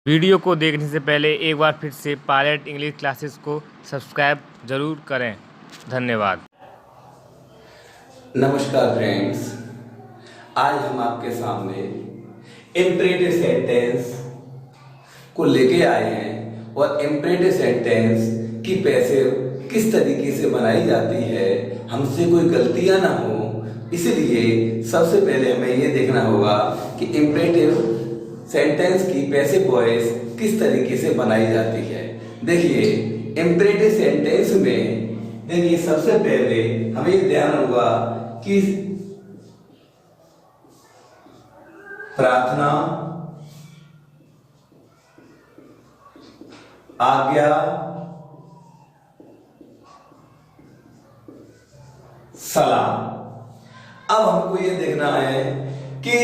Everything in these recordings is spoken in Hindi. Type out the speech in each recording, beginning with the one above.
वीडियो को देखने से पहले एक बार फिर से पायलट इंग्लिश क्लासेस को सब्सक्राइब जरूर करें। धन्यवाद। नमस्कार फ्रेंड्स, आज हम आपके सामने इम्परेटिव सेंटेंस को लेके आए हैं और इम्परेटिव सेंटेंस की पैसिव किस तरीके से बनाई जाती है, हमसे कोई गलतियां ना हो, इसलिए सबसे पहले हमें ये देखना होगा कि इम्परेटिव सेंटेंस की पैसिव वॉइस किस तरीके से बनाई जाती है। देखिए, इम्परेटिव सेंटेंस में देखिए सबसे पहले हमें ये ध्यान होगा कि प्रार्थना, आज्ञा, सलाह। अब हमको ये देखना है कि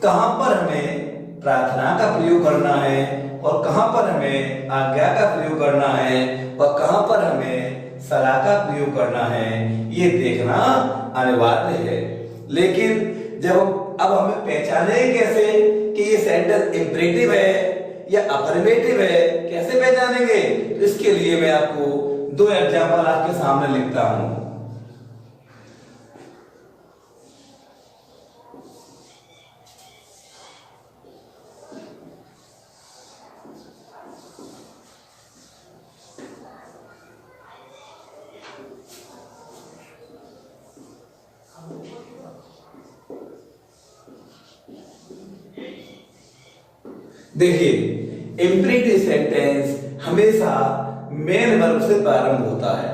कहां पर हमें प्रार्थना का प्रयोग करना है और कहां पर हमें आज्ञा का प्रयोग करना है और कहां पर हमें सलाह का प्रयोग करना है, ये देखना अनिवार्य है। लेकिन जब अब हमें पहचाने कैसे कि ये सेंटेंस इंपरेटिव है या अफर्मेटिव है, कैसे पहचानेंगे? तो इसके लिए मैं आपको दो एग्जांपल आपके सामने लिखता हूं। देखिए, इम्परेटिव सेंटेंस हमेशा मेन वर्ब से प्रारंभ होता है,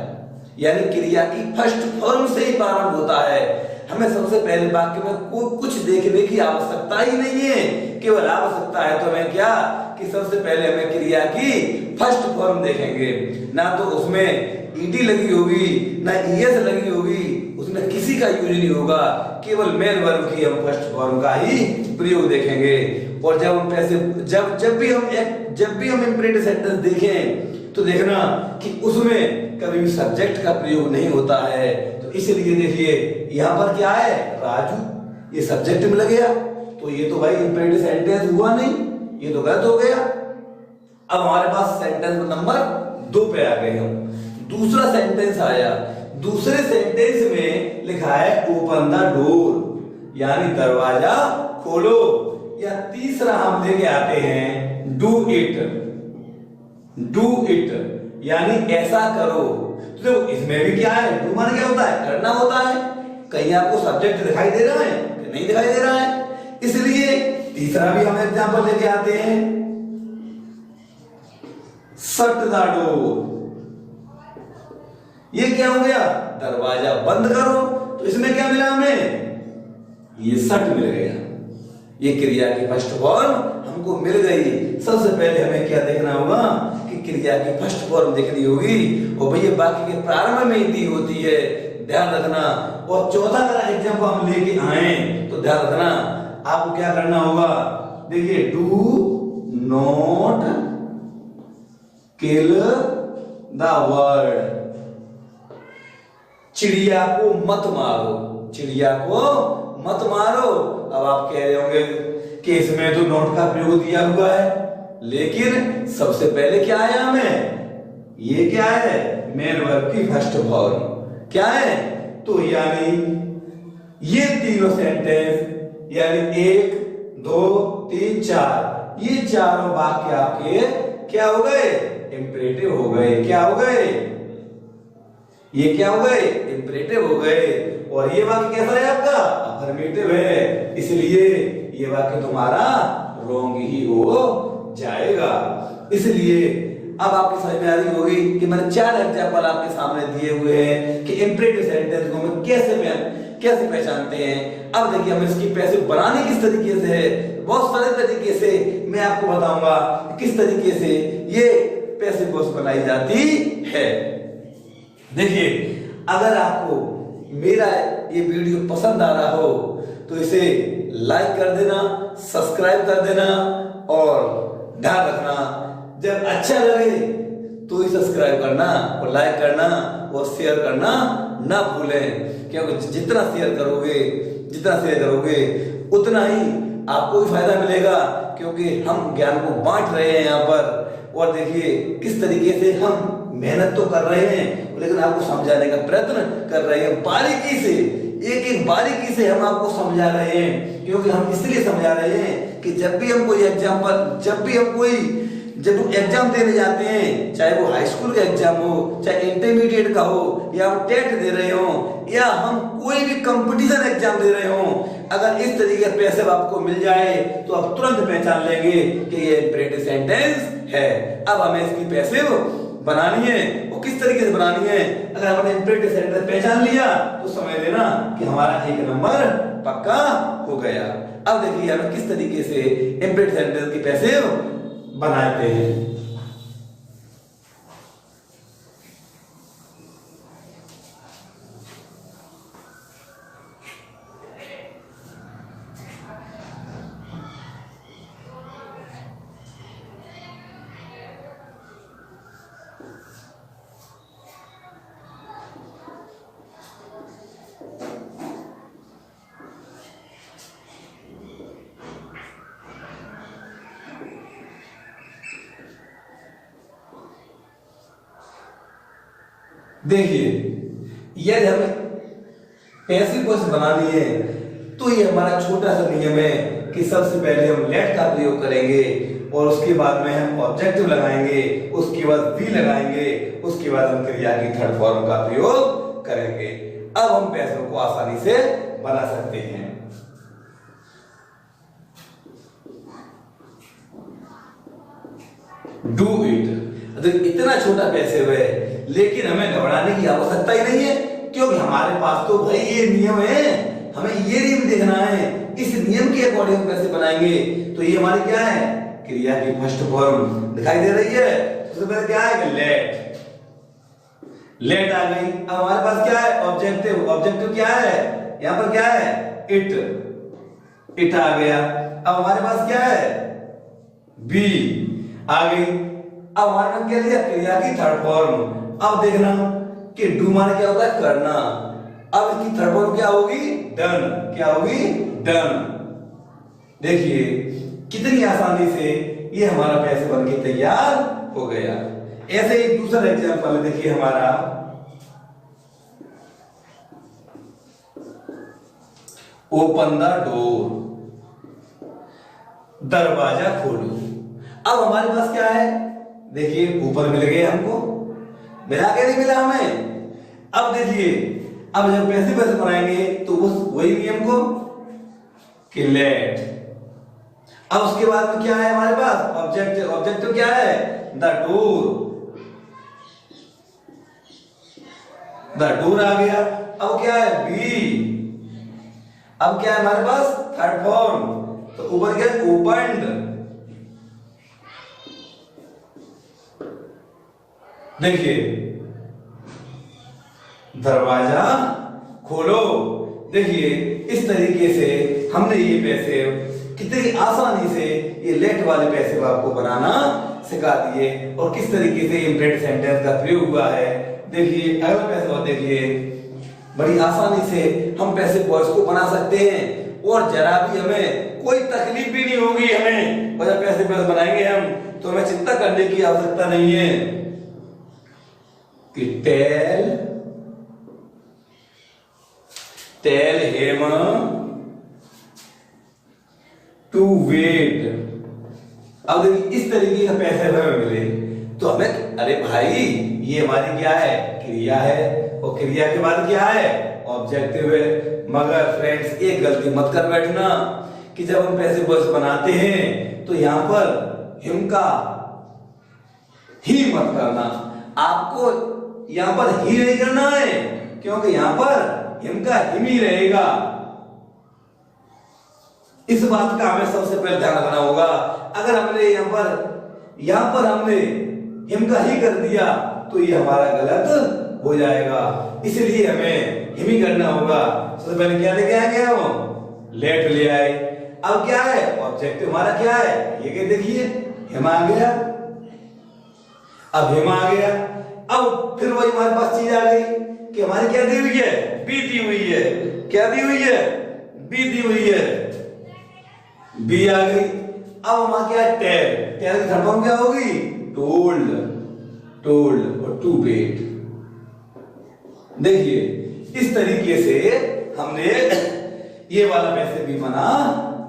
यानी क्रिया की फर्स्ट फॉर्म से ही प्रारंभ होता है। हमें सबसे पहले वाक्य में कुछ देखने की आवश्यकता ही नहीं है, केवल आवश्यकता है तो हमें क्या कि सबसे पहले हमें क्रिया की फर्स्ट फॉर्म देखेंगे। ना तो उसमें ईडी लगी होगी, ना ईएस लगी होगी, उसमें किसी का यूज नहीं होगा, केवल मेन वर्ब की हम फर्स्ट फॉर्म का ही प्रयोग देखेंगे। और जब हम जब भी हम इम्परेटिव सेंटेंस देखें तो देखना कि उसमें कभी भी सब्जेक्ट का प्रयोग नहीं होता है। तो इसलिए देखिए, यहाँ पर क्या है, राजू, ये सब्जेक्ट में लग गया, तो ये तो भाई इम्परेटिव सेंटेंस हुआ नहीं, ये तो गलत हो गया। अब हमारे पास सेंटेंस नंबर 2 पे आ गए हम। दूसरा सेंटेंस आया, दूसरे सेंटेंस में लिखा है ओपन द डोर, यानी दरवाजा खोलो। या तीसरा हम लेके आते हैं डू इट, यानी ऐसा करो। तो देखो, इसमें भी क्या है, डू माने क्या होता है, करना होता है। कहीं आपको सब्जेक्ट दिखाई दे रहा है कि नहीं दिखाई दे रहा है? इसलिए तीसरा भी हम एग्जांपल लेके आते हैं, शट द डोर। ये क्या हो गया, दरवाजा बंद करो। तो इसमें क्या मिला हमें, ये शट मिल गया। ये क्रिया की फर्स्ट फॉर्म हमको मिल गई। सबसे पहले हमें क्या देखना होगा कि क्रिया की फर्स्ट फॉर्म देखनी होगी, और भैया वाक्य के प्रारंभ में ही होती है, ध्यान रखना। और चौथा अगर एग्जांपल हम लेके आए तो ध्यान रखना, आपको क्या करना होगा। देखिए, do not kill the bird, चिड़िया को मत मारो, चिड़िया को मत मारो। अब आप कह रहे होंगे कि इसमें तो नोट का प्रयोग दिया हुआ है, लेकिन सबसे पहले क्या आया हमें, ये क्या है, मेन वर्ब की फर्स्ट फॉर्म क्या है। तो यानी ये तीनों सेंटेंस, यानी 1, 2, 3, 4, ये चारों वाक्य आपके क्या हो गए, इंपरेटिव हो गए। क्या हो गए, ये क्या हो गए, इंपरेटिव हो गए। और ये वाक्य कैसा है आपका, अफर्मेटिव है, इसलिए ये वाक्य तुम्हारा रॉन्ग ही हो जाएगा। इसलिए अब आपकी समझ में आ रही होगी कि मैंने 4 एग्जांपल आपके सामने दिए हुए हैं कि इंपरेटिव सेंटेंस को हम कैसे पहचानते हैं। अब देखिए, हम इसकी पैसिव बनाने किस तरीके से है, बहुत सारे तरीके से मैं आपको बताऊंगा किस तरीके से ये पैसिव वॉइस बनाई जाती है। देखिए, अगर आपको मेरा ये वीडियो पसंद आ रहा हो तो इसे लाइक कर देना, सब्सक्राइब कर देना, और ध्यान रखना जब अच्छा लगे तो ही सब्सक्राइब करना और लाइक करना और शेयर करना ना भूलें, क्योंकि जितना शेयर करोगे उतना ही आपको भी फायदा मिलेगा, क्योंकि हम ज्ञान को बांट रहे हैं यहाँ पर। और देखिए किस तरीके से हम मेहनत तो कर रहे हैं, लेकिन आपको समझाने का प्रयत्न कर रहे हैं बारीकी से, एक एक बारीकी से हम आपको समझा रहे हैं। क्योंकि हम इसलिए समझा रहे हैं कि जब भी हम कोई एग्जाम देने जाते हैं, चाहे वो हाई स्कूल का एग्जाम हो, चाहे इंटरमीडिएट का हो, या हम टेट दे रहे हो, या हम कोई भी कंपटीशन एग्जाम दे रहे हो, अगर इस तरीके का पैसिव आपको मिल जाए तो आप तुरंत पहचान लेंगे कि ये इंपरेटिव सेंटेंस है। अब हमें इसकी पैसिव बनानी है, वो किस तरीके से बनानी है? अगर हमने इंपरेटिव सेंटेंस पहचान लिया तो समझ लेना कि हमारा 1 नंबर पक्का हो गया। अब देखिए हम किस तरीके से इंपरेटिव सेंटेंस की पैसिव बनाते हैं। देखिए यदि हमें पैसिव वॉइस बनानी है तो ये हमारा छोटा सा नियम है कि सबसे पहले हम लेट का प्रयोग करेंगे, और उसके बाद में हम ऑब्जेक्टिव लगाएंगे, उसके बाद बी लगाएंगे, उसके बाद हम क्रिया की थर्ड फॉर्म का प्रयोग करेंगे। अब हम पैसिव को आसानी से बना सकते हैं। डू इट, तो इतना छोटा पैसिव है, लेकिन हमें घबराने की आवश्यकता ही नहीं है, क्योंकि हमारे पास तो भाई ये नियम है, हमें ये नियम देखना है, इस नियम के अकॉर्डिंग कैसे बनाएंगे। तो ये हमारी क्या है? क्रिया की फर्स्ट फॉर्म दिखाई दे रही है। सबसे पहले क्या है? लेट, लेट आ गई। अब हमारे पास क्या है? ऑब्जेक्टिव, ऑब्जेक्टिव क्या है? यहां पर क्या है? इट, इट आ गया। अब हमारे पास क्या है? बी आ गई। अब हमारे पास क्या लिया? क्रिया की थर्ड फॉर्म। अब देखना कि डू माने क्या होता है? करना। अब इसकी थर्ड फॉर्म क्या होगी? डन। क्या होगी? डन। देखिए कितनी आसानी से ये हमारा पैसिव बन के तैयार हो गया। ऐसे ही दूसरा एग्जांपल देखिए हमारा, ओपन द डोर, दरवाजा खोलो। अब हमारे पास क्या है? देखिए ऊपर मिल गए हमको, मिला के नहीं मिला हमें। अब देखिए अब जब पैसिव वॉइस बनाएंगे तो उस वही नियम को कि लेट। अब उसके बाद में क्या है हमारे पास? ऑब्जेक्टिव, ऑब्जेक्टिव क्या है? द डोर, द डोर आ गया। अब क्या है? बी। अब क्या है हमारे पास? थर्ड फॉर्म, तो ऊपर क्या? ओपन्ड। देखिए दरवाजा खोलो। देखिए इस तरीके से हमने ये पैसिव कितनी आसानी से ये लेट वाले पैसिव आपको बनाना सिखा दिए, और किस तरीके से इंपरेटिव सेंटेंस का प्रयोग हुआ है। देखिए अगला पैसिव देखिए, बड़ी आसानी से हम पैसिव वॉइस को बना सकते हैं, और जरा भी हमें कोई तकलीफ भी नहीं होगी। हमें और जब पैसिव वॉइस बनाएंगे हम तो हमें चिंता करने की आवश्यकता नहीं है कि टेल हिम टू वेट। अब देखिए इस तरीके का पैसिव हमें मिले तो हमें, अरे भाई ये हमारी क्या है? क्रिया है, और क्रिया के बाद क्या है? ऑब्जेक्टिव है। मगर फ्रेंड्स एक गलती मत कर बैठना कि जब हम पैसिव वॉइस बनाते हैं तो यहां पर हिम का ही मत करना। आपको यहां पर ही नहीं करना है, क्योंकि यहां पर हिम का हिम ही रहेगा। इस बात का हमें सबसे पहले ध्यान रखना होगा। अगर हमने यहां पर हमने हिम का ही कर दिया तो ये हमारा गलत हो जाएगा, इसलिए हमें हिम ही करना होगा। सबसे पहले क्या लेके आएंगे हम? लेट ले आए। अब क्या है? ऑब्जेक्टिव हमारा क्या है? ये क्या? देखिए हिम आ गया। अब हिम आ गया। अब फिर वही हमारे पास चीज आ गई कि हमारी क्या दी हुई है? बी दी हुई है। क्या दी हुई है? बी दी हुई है। बी आ गई। अब हमारा क्या है, टेल। टेल की थर्ड फॉर्म क्या होगी, टोल्ड। टोल्ड और टू पेड। देखिए इस तरीके से हमने ये वाला वैसे भी बना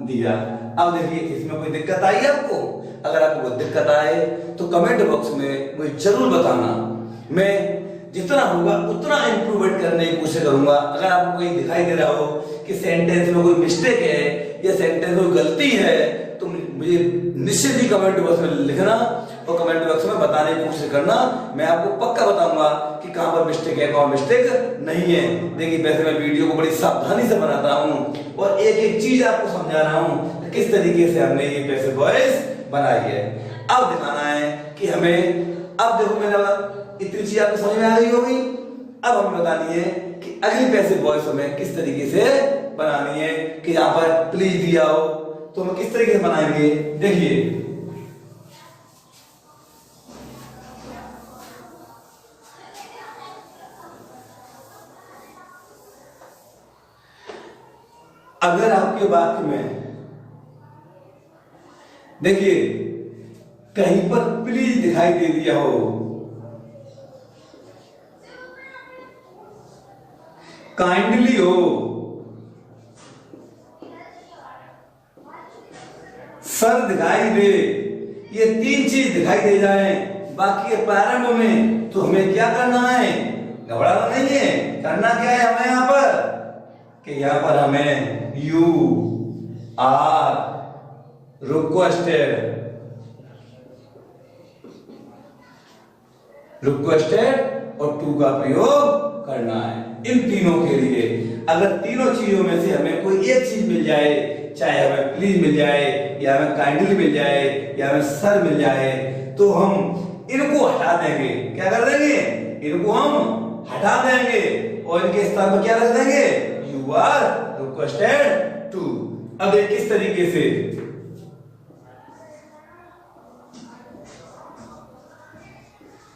दिया। अब देखिए इसमें कोई दिक्कत आई आपको? अगर आपको कोई दिक्कत आए तो कमेंट बॉक्स में मुझे जरूर बताना। मैं जितना होगा उतना इंप्रूवमेंट करने की कोशिश करूंगा। अगर आपको कहीं दिखाई दे रहा हो कि सेंटेंस में कोई मिस्टेक है या सेंटेंस में कोई गलती है तो मुझे निश्चित ही कमेंट बॉक्स में लिखना और कमेंट बॉक्स में बताने की कोशिश करना। मैं आपको पक्का बताऊंगा कि कहां पर मिस्टेक है, कहां मिस्टेक नहीं है। देखिए वैसे मैं वीडियो को बड़ी सावधानी से बनाता हूं और एक एक चीज आपको समझा रहा हूं किस तरीके से हमने ये पैसिव वॉइस बनाई है। अब दिखाना है कि हमें, अब देखो मैंने इतनी चीज आपको समझ में आ गई होगी। अब हमें बतानी है कि अगली पैसिव वॉइस हमें किस तरीके से बनानी है। कि यहां पर प्लीज दिया हो तो हम किस तरीके से बनाएंगे, देखिए। अगर आपके वाक्य में देखिए कहीं पर प्लीज दिखाई दे दिया हो, काइंडली हो, सर दिखाई दे, ये तीन चीज दिखाई दे जाए बाकी प्रारंभ में, तो हमें क्या करना है, घबराना नहीं है। करना क्या है हमें यहां पर कि यहां पर हमें यू आर रिक्वेस्टेड और टू का प्रयोग करना है इन तीनों के लिए। अगर तीनों चीजों में से हमें कोई एक चीज मिल जाए, चाहे हमें प्लीज मिल जाए या हमें काइंडली मिल जाए या हमें सर मिल जाए, तो हम इनको हटा देंगे। क्या कर देंगे, इनको हम हटा देंगे और इनके स्थान पर क्या रख देंगे, यू आर रिक्वेस्टेड टू। अब ये किस तरीके से,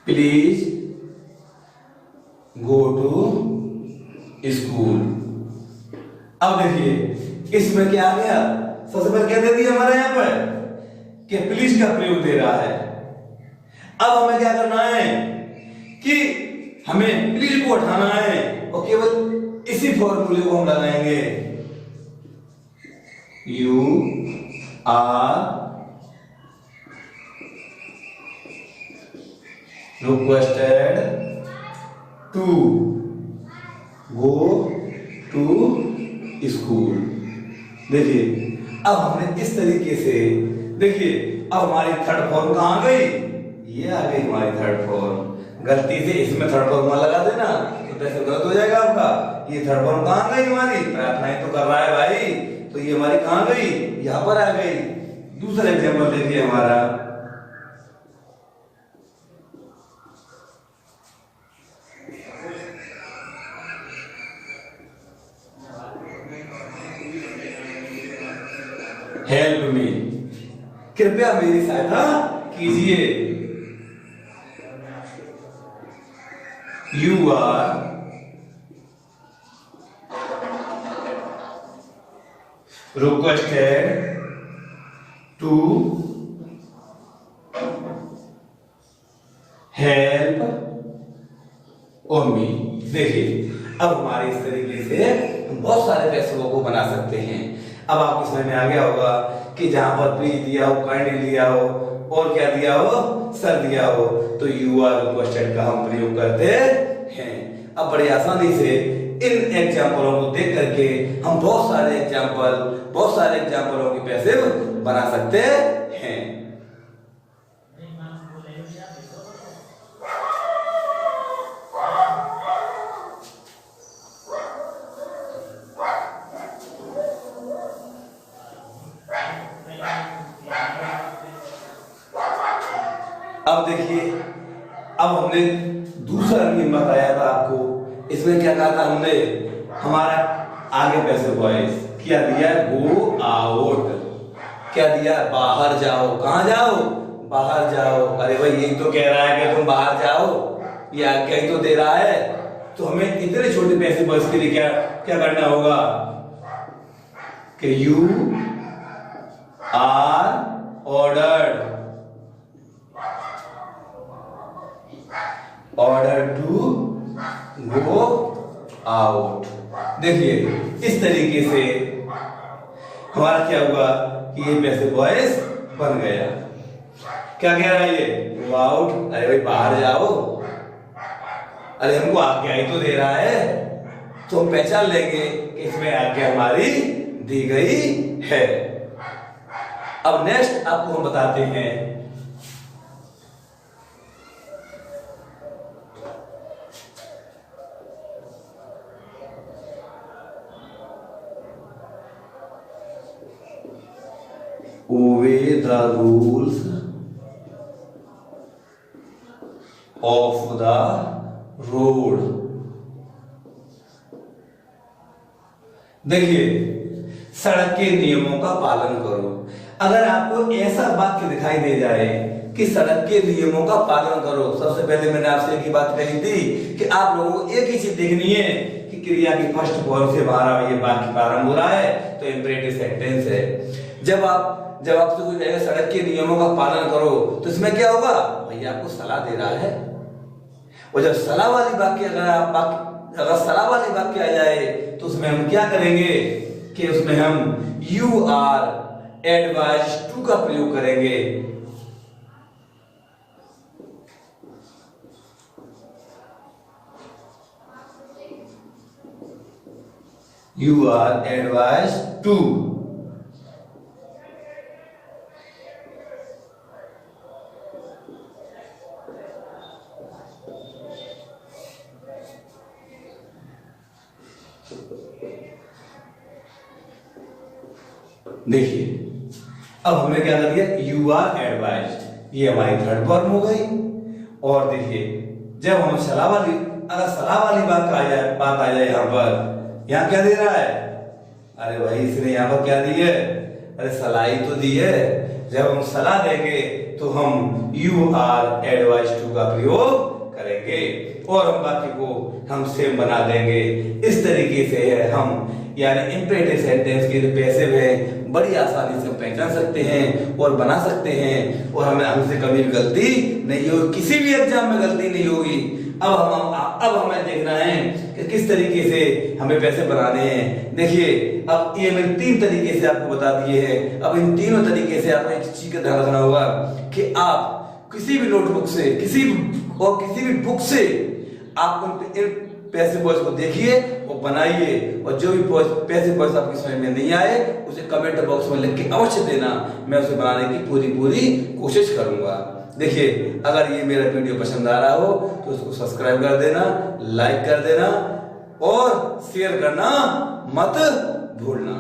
प्लीज गो टू स्कूल। अब देखिए इसमें क्या आ गया, सबसे पहले क्या दे दिया हमारे यहां पर कि प्लीज का प्रयोग दे रहा है। अब हमें क्या करना है कि हमें प्लीज को हटाना है और केवल इसी फॉर्मूले को हम लगाएंगे, you are requested to go to school. देखिए अब हमने इस तरीके से, देखिए अब हमारी थर्ड फॉर्म कहां आ गई, ये आ गई हमारी थर्ड फॉर्म। गलती से इसमें थर्ड फॉर्म लगा देना तो पैसे गलत हो जाएगा आपका। ये थर्ड फॉर्म कहां गई हमारी, प्रार्थनाएं तो कर रहा है भाई, तो ये हमारी कहां गई, यहां पर आ गई। दूसरा एग्जाम्पल देखिए हमारा, हेल्प मी, कृपया मेरी सहायता कीजिए। You are requested to help me. देखिए अब हमारे इस तरीके से हम बहुत सारे पैसों को बना सकते हैं। अब आपको समझ में आ गया होगा कि जहां पर प्लीज दिया हो, काइंडली दिया हो और क्या दिया हो, सर दिया हो, तो यू आर रिक्वेस्टेड का हम प्रयोग करते हैं। अब बड़ी आसानी से इन एग्जाम्पलों को देख करके हम बहुत सारे एग्जाम्पलों की पैसिव बना सकते हैं। अब देखिए अब हमने दूसरा नियम बताया था आपको। इसमें क्या कहा था हमने, हमारा आगे पैसिव वॉइस क्या दिया, गो आउट। क्या दिया, बाहर जाओ। कहां जाओ, बाहर जाओ। अरे भाई ये तो कह रहा है कि तुम बाहर जाओ, ये आज्ञा ही तो दे रहा है। तो हमें इतने छोटे पैसिव वॉइस के लिए क्या क्या करना होगा कि you are ordered to go out. देखिए इस तरीके से हमारा क्या हुआ कि ये पैसिव वॉइस बन गया। क्या कह रहा है ये? Go out. अरे भाई बाहर जाओ। अरे हमको आज्ञा ही तो दे रहा है, तो हम पहचान लेंगे कि इसमें आज्ञा हमारी दी गई है। अब नेक्स्ट आपको हम बताते हैं obey the rules of the road। देखिए सड़क के नियमों का पालन करो। अगर आपको ऐसा वाक्य दिखाई दे जाए कि सड़क के नियमों का पालन करो, सबसे पहले मैंने आपसे एक ही बात कही थी कि आप लोगों को एक ही चीज देखनी है कि क्रिया की फर्स्ट फॉर्म से बाहर ये वाक्य प्रारंभ हो रहा है तो इंपरेटिव सेंटेंस है। जब आपसे कोई कहेगा सड़क के नियमों का पालन करो तो इसमें क्या होगा? भैया आपको सलाह दे रहा है। और जब सलाह वाली वाक्य अगर सलाह वाली वाक्य आ जाए तो उसमें हम क्या करेंगे कि उसमें हम यू आर एडवाइज्ड टू का प्रयोग करेंगे। You are advised to. देखिए अब हमने क्या कर दिया? यू आर एडवाइज्ड, ये हमारी थर्ड फॉर्म हो गई। और देखिए जब हम अगर सलाह वाली बात आ जाए यहाँ पर, यहाँ क्या दे रहा है? अरे भाई इसने यहाँ पर क्या दी है? अरे सलाह ही तो दी है। जब हम सलाह देंगे तो हम यू आर एडवाइज्ड टू का प्रयोग करेंगे और हम वाक्य को हम सेम बना देंगे। इस तरीके से हम यानी इंपरेटिव सेंटेंस के जो पैसिव है बड़ी आसानी से हम पहचान सकते हैं और बना सकते हैं और हमसे कभी भी गलती नहीं होगी, किसी भी एग्जाम में गलती नहीं होगी। अब हमें देखना है कि किस तरीके से हमें पैसे बनाने हैं। देखिए अब ये मैंने 3 तरीके से आपको बता दिए हैं। अब इन तीनों तरीके से आपको एक चीज का ध्यान रखना होगा कि आप किसी भी नोटबुक से किसी भी बुक से आप पैसिव वॉइस को देखिए और बनाइए और जो भी पैसिव वॉइस आपकी समझ में नहीं आए उसे कमेंट बॉक्स में लिख के अवश्य देना। मैं उसे बनाने की पूरी कोशिश करूंगा। देखिए अगर ये मेरा वीडियो पसंद आ रहा हो तो उसको सब्सक्राइब कर देना, लाइक कर देना और शेयर करना मत भूलना।